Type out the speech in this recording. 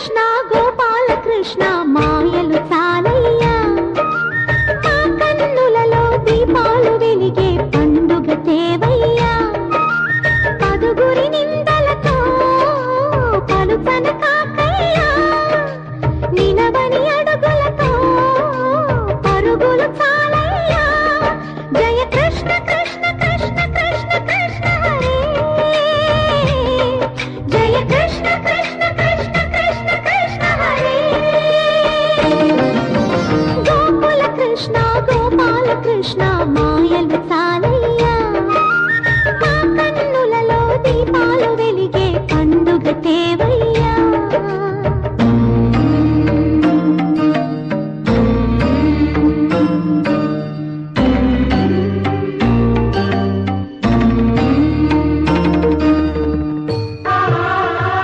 కృష్ణ గోపాల కృష్ణ మాయలు చాలయ్యా మా కన్నులలో దీపాలు వెలిగే పండుగ తేవయ్యా పదుగురి నిందలతో పలుచన కాకయ్యా నినవని అడుగులతో పరుగులు చాలయ్యా జయ కృష్ణ కృష్ణ కృష్ణ కృష్ణ కృష్ణ హరే జయ కృష్ణ కృష్ణ